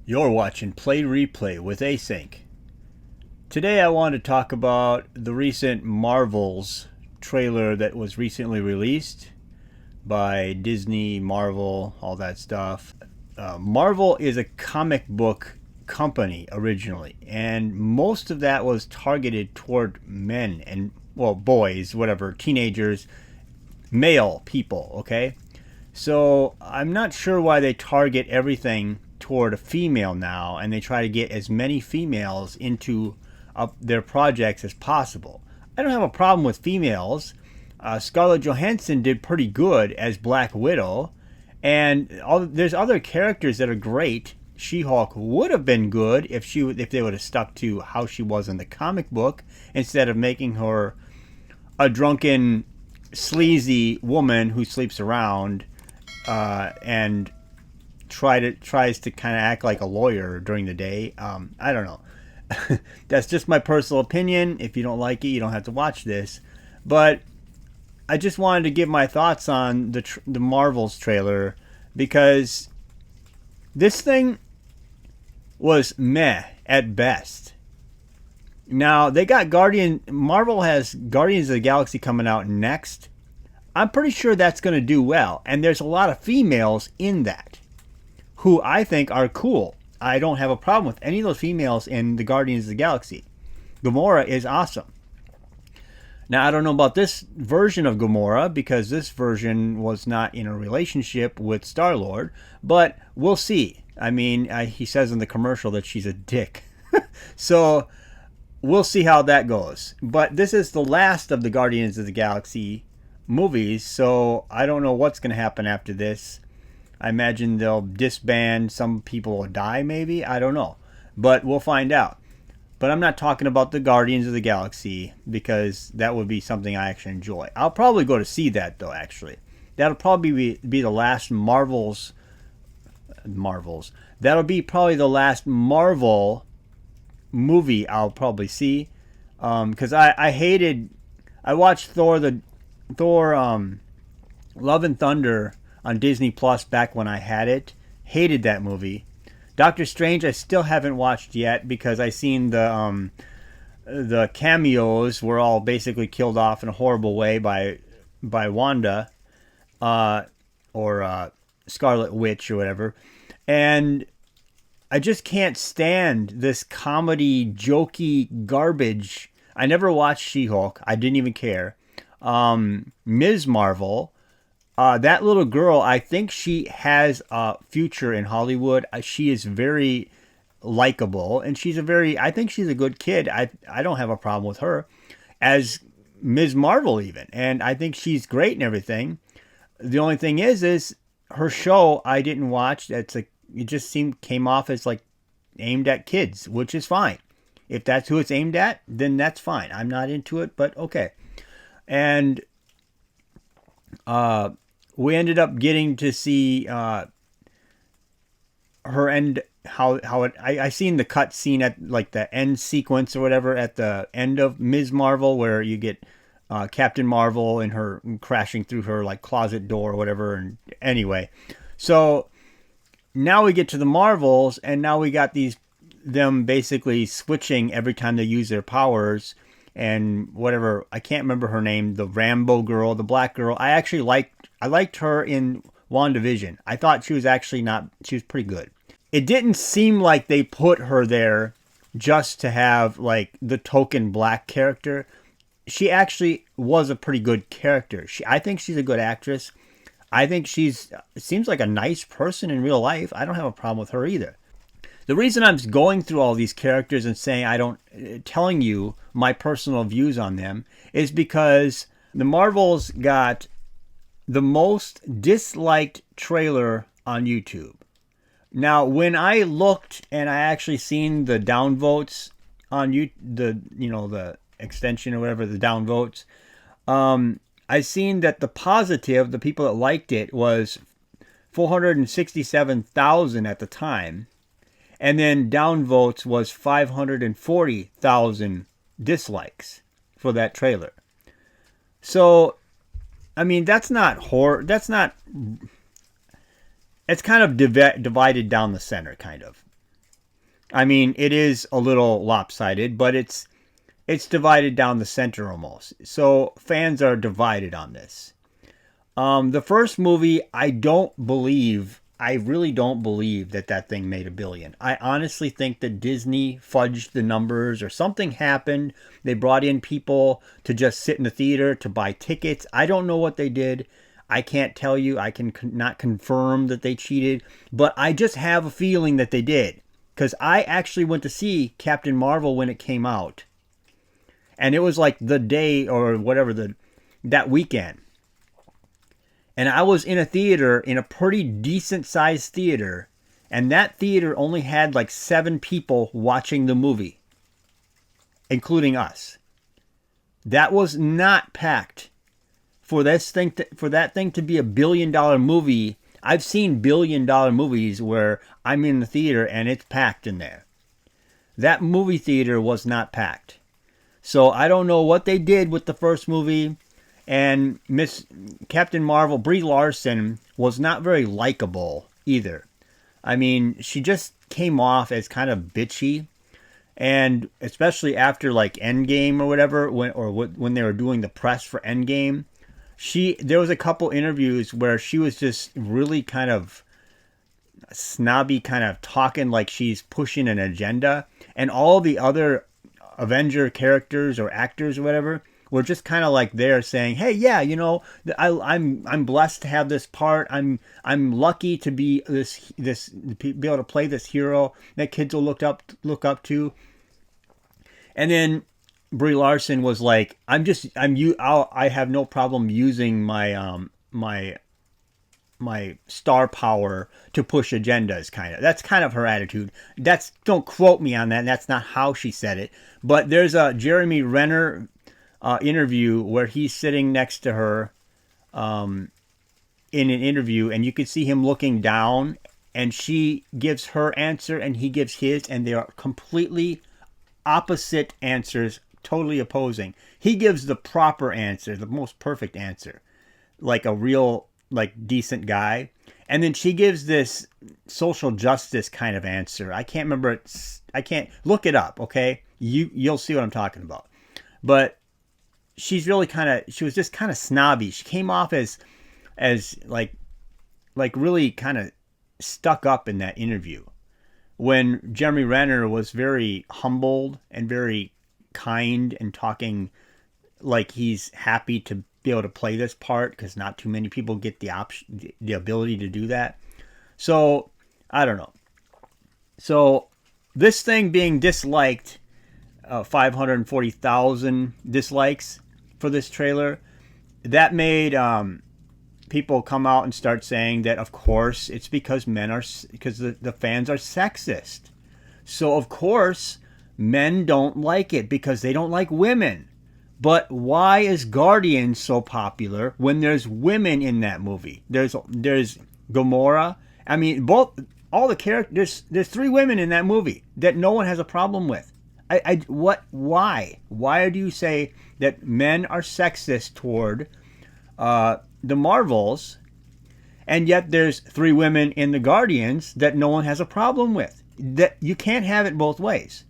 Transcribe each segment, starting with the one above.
You're watching Play Replay with Async. Today I want to talk about the recent Marvels trailer that was recently released by Disney, Marvel, all that stuff. Marvel is a comic book company originally, and most of that was targeted toward men and, well, boys, whatever, teenagers, male people, okay? So I'm not sure why they target everything toward a female now, and they try to get as many females into their projects as possible. I don't have a problem with females. Scarlett Johansson did pretty good as Black Widow, and there's other characters that are great. She-Hulk would have been good if they would have stuck to how she was in the comic book instead of making her a drunken, sleazy woman who sleeps around and tries to kind of act like a lawyer during the day. I don't know. That's just my personal opinion. If you don't like it, you don't have to watch this. But I just wanted to give my thoughts on the Marvels trailer, because this thing was meh at best. Now they got Marvel has Guardians of the Galaxy coming out next. I'm pretty sure that's going to do well, and there's a lot of females in that who I think are cool. I don't have a problem with any of those females in the Guardians of the Galaxy. Gamora is awesome. Now, I don't know about this version of Gamora, because this version was not in a relationship with Star-Lord, but we'll see. I mean, he says in the commercial that she's a dick. So we'll see how that goes. But this is the last of the Guardians of the Galaxy movies, so I don't know what's going to happen after this. I imagine they'll disband. Some people will die, maybe. I don't know. But we'll find out. But I'm not talking about the Guardians of the Galaxy, because that would be something I actually enjoy. I'll probably go to see that, though, actually. That'll probably be the last Marvels. That'll be probably the last Marvel movie I'll probably see. Because I watched Thor Love and Thunder on Disney Plus back when I had it. Hated that movie. Doctor Strange I still haven't watched yet, because I seen the cameos were all basically killed off in a horrible way by Wanda or Scarlet Witch or whatever. And I just can't stand this comedy jokey garbage. I never watched She-Hulk. I didn't even care. Ms. Marvel, that little girl, I think she has a future in Hollywood. She is very likable, and I think she's a good kid. I don't have a problem with her as Ms. Marvel even, and I think she's great and everything. The only thing is her show I didn't watch. It just came off as like aimed at kids, which is fine. If that's who it's aimed at, then that's fine. I'm not into it, but okay. And we ended up getting to see her end. I seen the cut scene at like the end sequence or whatever at the end of Ms. Marvel, where you get Captain Marvel and her crashing through her like closet door or whatever. And anyway, so now we get to the Marvels, and now we got them basically switching every time they use their powers. And whatever, I can't remember her name, the Rambo girl, the black girl. I liked her in WandaVision. I thought she was pretty good. It didn't seem like they put her there just to have like the token black character. She actually was a pretty good character. I think she's a good actress. I think seems like a nice person in real life. I don't have a problem with her either. The reason I'm going through all these characters and telling you my personal views on them is because the Marvels got the most disliked trailer on YouTube. Now, when I looked and I actually seen the downvotes on the extension or whatever, the downvotes, I seen that the people that liked it was 467,000 at the time. And then downvotes was 540,000 dislikes for that trailer. So I mean, that's not horror. That's not. It's kind of divided down the center, kind of. I mean, it is a little lopsided, but it's divided down the center almost. So fans are divided on this. The first movie, I really don't believe that thing made $1 billion. I honestly think that Disney fudged the numbers or something happened. They brought in people to just sit in the theater to buy tickets. I don't know what they did. I can't tell you. I can not confirm that they cheated, but I just have a feeling that they did. Because I actually went to see Captain Marvel when it came out. And it was like the day or whatever, that weekend. And I was in a theater, in a pretty decent sized theater. And that theater only had like 7 people watching the movie, including us. That was not packed. For that thing to be $1 billion movie, I've seen $1 billion movies where I'm in the theater and it's packed in there. That movie theater was not packed. So I don't know what they did with the first movie. And Miss Captain Marvel, Brie Larson, was not very likable either. I mean, she just came off as kind of bitchy. And especially after like Endgame or whatever, when they were doing the press for Endgame, there was a couple interviews where she was just really kind of snobby, kind of talking like she's pushing an agenda. And all the other Avenger characters or actors or whatever were just kind of like there saying, "Hey, yeah, you know, I'm blessed to have this part. I'm lucky to be be able to play this hero that kids will look up to." And then Brie Larson was like, I have no problem using my star power to push agendas, kind of. That's kind of her attitude. Don't quote me on that. That's not how she said it. But there's a Jeremy Renner interview where he's sitting next to her in an interview, and you can see him looking down, and she gives her answer and he gives his, and they are completely opposite answers, totally opposing. He gives the proper answer, the most perfect answer, like a real, like, decent guy. And then she gives this social justice kind of answer. I can't remember it. I can't look it up. Okay. You'll see what I'm talking about. But she was just kind of snobby. She came off as like really kind of stuck up in that interview, when Jeremy Renner was very humbled and very kind and talking like he's happy to be able to play this part, because not too many people get the ability to do that. So I don't know. So this thing being disliked, 540,000 dislikes for this trailer, that made people come out and start saying that, of course, it's because the fans are sexist. So of course men don't like it because they don't like women. But why is Guardians so popular when there's women in that movie? There's Gamora. I mean, all the characters. There's 3 women in that movie that no one has a problem with. Why? Why do you say that men are sexist toward the Marvels, and yet there's 3 women in the Guardians that no one has a problem with? That you can't have it both ways.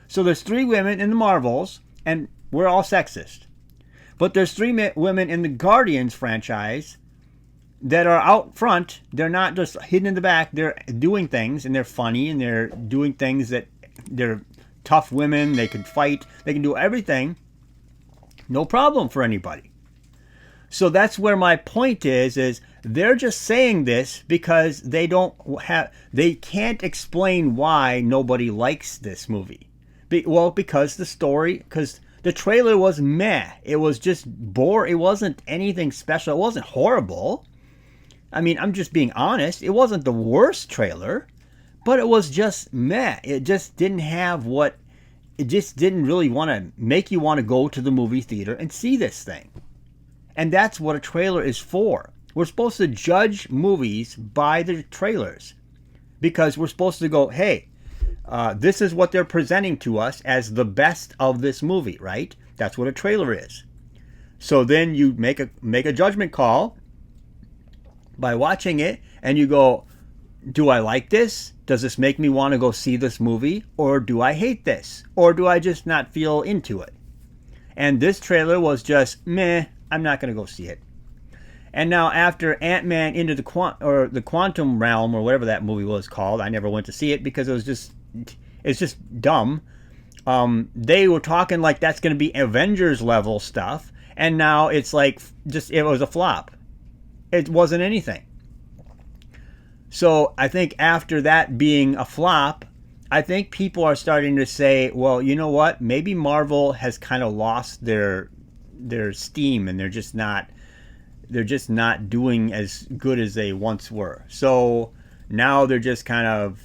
So there's 3 women in the Marvels, and we're all sexist. But there's 3 women in the Guardians franchise that are out front. They're not just hidden in the back. They're doing things, and they're funny, and they're doing things that they're tough women. They can fight. They can do everything. No problem for anybody. So that's where my point is they're just saying this because they can't explain why nobody likes this movie. Because the trailer was meh. It was just boring. It wasn't anything special. It wasn't horrible. I mean, I'm just being honest. It wasn't the worst trailer, but it was just meh. It just didn't have it just didn't really want to make you want to go to the movie theater and see this thing. And that's what a trailer is for. We're supposed to judge movies by the trailers, because we're supposed to go, hey, this is what they're presenting to us as the best of this movie, right? That's what a trailer is. So then you make a judgment call by watching it, and you go, do I like this? Does this make me want to go see this movie? Or do I hate this? Or do I just not feel into it? And this trailer was just, meh, I'm not going to go see it. And now after Ant-Man into the Quantum Realm, or whatever that movie was called, I never went to see it because it's just dumb. They were talking like that's going to be Avengers level stuff, and now it's like it was a flop. It wasn't anything. So I think after that being a flop, I think people are starting to say, well, you know what? Maybe Marvel has kind of lost their steam, and they're just not doing as good as they once were. So now they're just kind of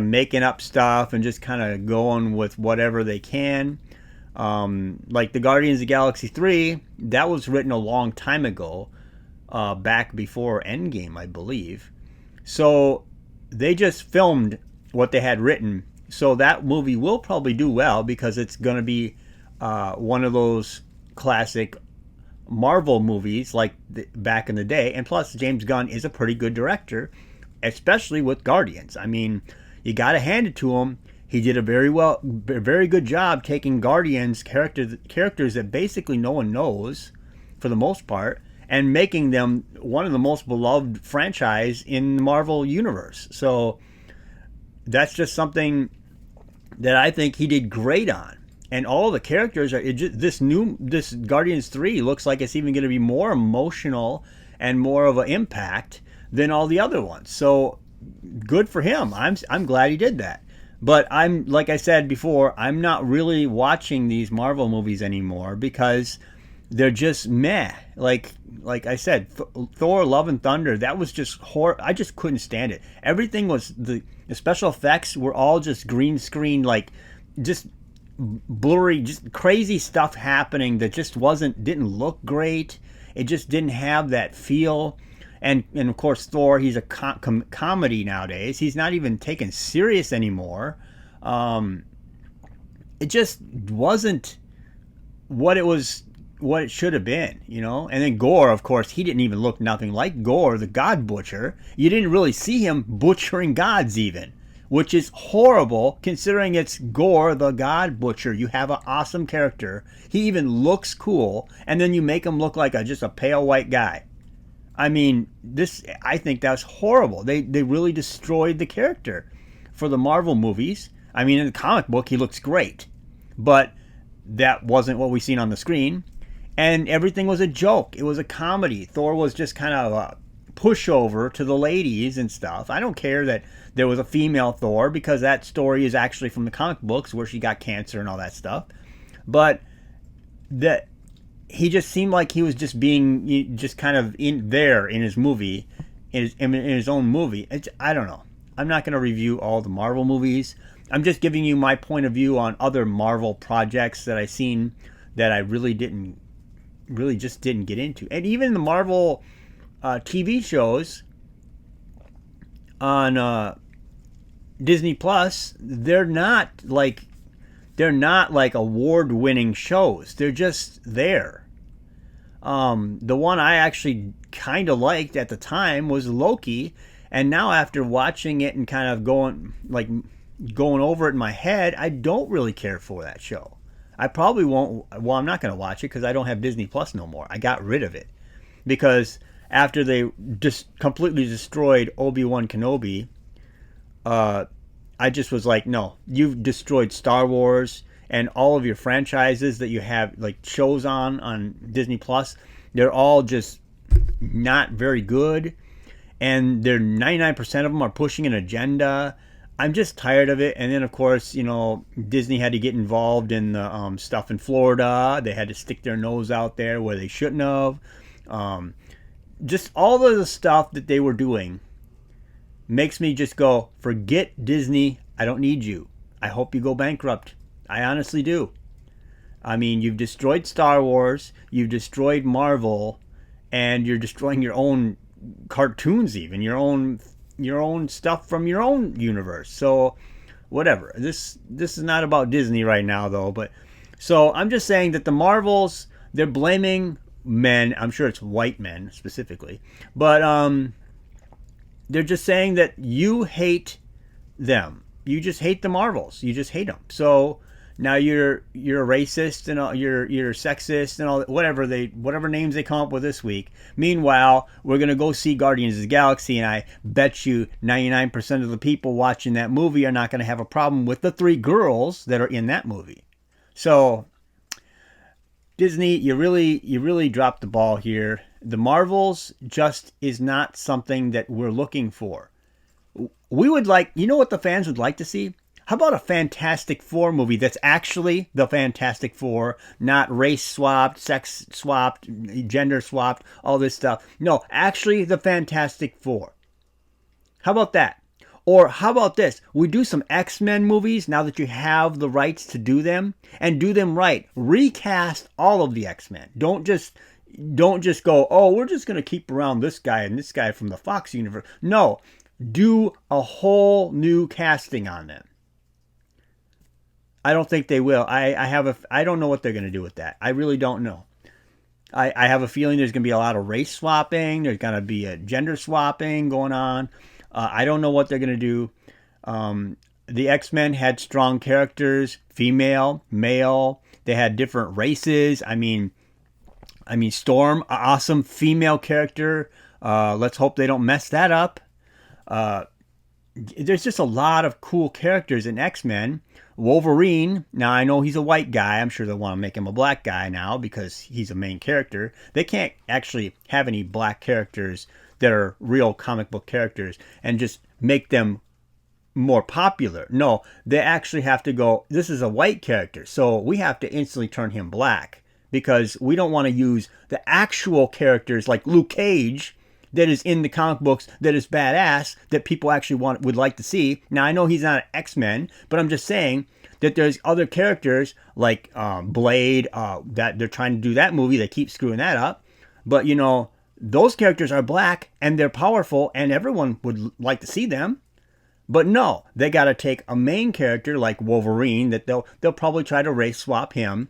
making up stuff and just kind of going with whatever they can. Like the Guardians of the Galaxy 3, that was written a long time ago, back before Endgame, I believe. So they just filmed what they had written. So that movie will probably do well because it's going to be one of those classic Marvel movies like back in the day. And plus, James Gunn is a pretty good director, especially with Guardians. I mean, you got to hand it to him. He did a very good job taking Guardians characters that basically no one knows, for the most part, and making them one of the most beloved franchise in the Marvel universe. So that's just something that I think he did great on. And all the characters are this Guardians 3 looks like it's even going to be more emotional and more of an impact than all the other ones. So good for him. I'm glad he did that. But I'm, like I said before, I'm not really watching these Marvel movies anymore because they're just meh. Like I said, Thor: Love and Thunder, that was just I just couldn't stand it. Everything was the special effects were all just green screen, like just blurry, just crazy stuff happening that just didn't look great. It just didn't have that feel. And of course, Thor, he's a comedy nowadays. He's not even taken serious anymore. It just wasn't what it should have been, you know? And then Gore, of course, he didn't even look nothing like Gore, the God Butcher. You didn't really see him butchering gods even, which is horrible considering it's Gore, the God Butcher. You have an awesome character. He even looks cool, and then you make him look like just a pale white guy. I mean, I think that's horrible. They really destroyed the character for the Marvel movies. I mean, in the comic book, he looks great, but that wasn't what we seen on the screen. And everything was a joke. It was a comedy. Thor was just kind of a pushover to the ladies and stuff. I don't care that there was a female Thor because that story is actually from the comic books where she got cancer and all that stuff. But he just seemed like he was just being just kind of in his movie, in his own movie. I don't know. I'm not going to review all the Marvel movies. I'm just giving you my point of view on other Marvel projects that I seen that I really just didn't get into. And even the Marvel TV shows on Disney Plus, they're not like award-winning shows. They're just there. The one I actually kind of liked at the time was Loki, and now after watching it and kind of going over it in my head, I don't really care for that show. I probably won't. Well, I'm not going to watch it because I don't have Disney Plus no more. I got rid of it because after they just completely destroyed Obi-Wan Kenobi, I just was like, no, you've destroyed Star Wars and all of your franchises that you have like shows on Disney Plus. They're all just not very good, and 99% of them are pushing an agenda. I'm just tired of it. And then, of course, Disney had to get involved in the stuff in Florida. They had to stick their nose out there where they shouldn't have. Just all of the stuff that they were doing makes me just go, forget Disney. I don't need you. I hope you go bankrupt. I honestly do. I mean, you've destroyed Star Wars. You've destroyed Marvel. And you're destroying your own cartoons even. Your own stuff from your own universe. So whatever. This is not about Disney right now though, but so I'm just saying that the Marvels, they're blaming men. I'm sure it's white men specifically, but they're just saying that you hate them. You just hate the Marvels. You just hate them. So now you're a racist and all, you're sexist and all, whatever names they come up with this week. Meanwhile, we're gonna go see Guardians of the Galaxy, and I bet you 99% of the people watching that movie are not gonna have a problem with the 3 girls that are in that movie. So Disney, you really dropped the ball here. The Marvels just is not something that we're looking for. We would like, you know what the fans would like to see? How about a Fantastic Four movie that's actually the Fantastic Four, not race swapped, sex swapped, gender swapped, all this stuff. No, actually the Fantastic Four. How about that? Or how about this? We do some X-Men movies now that you have the rights to do them, and do them right. Recast all of the X-Men. Don't just go, oh, we're just going to keep around this guy and this guy from the Fox universe. No, do a whole new casting on them. I don't think they will. I don't know what they're going to do with that. I really don't know. I have a feeling there's going to be a lot of race swapping. There's going to be a gender swapping going on. I don't know what they're going to do. The X-Men had strong characters, female, male. They had different races. I mean, Storm, awesome female character. Let's hope they don't mess that up. There's just a lot of cool characters in X-Men. Wolverine, now I know he's a white guy. I'm sure they'll want to make him a black guy now because he's a main character. They can't actually have any black characters that are real comic book characters and just make them more popular. No, they actually have to go, this is a white character, so we have to instantly turn him black because we don't want to use the actual characters like Luke Cage that is in the comic books that is badass that people actually would like to see. Now I know he's not an X-Men, but I'm just saying that there's other characters like Blade that they're trying to do that movie. They keep screwing that up, but you know those characters are black and they're powerful and everyone would like to see them. But no, they got to take a main character like Wolverine that they'll probably try to race swap him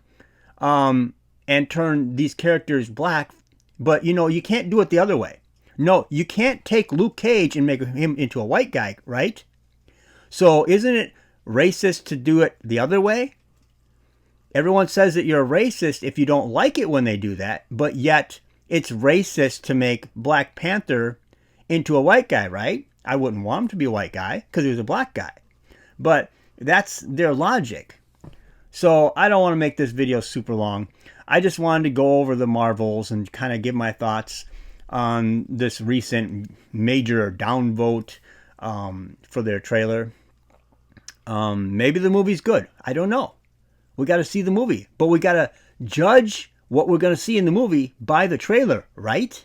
and turn these characters black. But you know you can't do it the other way. No, you can't take Luke Cage and make him into a white guy, right? So isn't it racist to do it the other way? Everyone says that you're a racist if you don't like it when they do that, but yet it's racist to make Black Panther into a white guy, right? I wouldn't want him to be a white guy because he was a black guy. But that's their logic. So I don't want to make this video super long. I just wanted to go over the Marvels and kind of give my thoughts on this recent major downvote for their trailer. Maybe the movie's good. I don't know. We got to see the movie, but we got to judge what we're going to see in the movie by the trailer, right?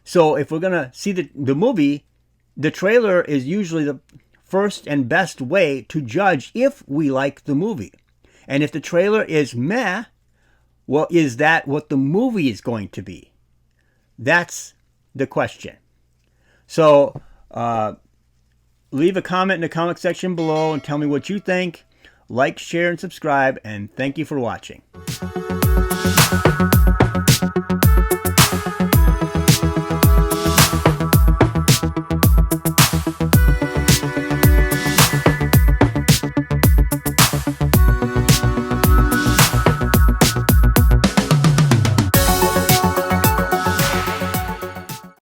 So if we're going to see the movie, the trailer is usually the first and best way to judge if we like the movie. And if the trailer is meh, well, is that what the movie is going to be? That's the question. So leave a comment in the comment section below and tell me what you think. Like, share, and subscribe, and thank you for watching.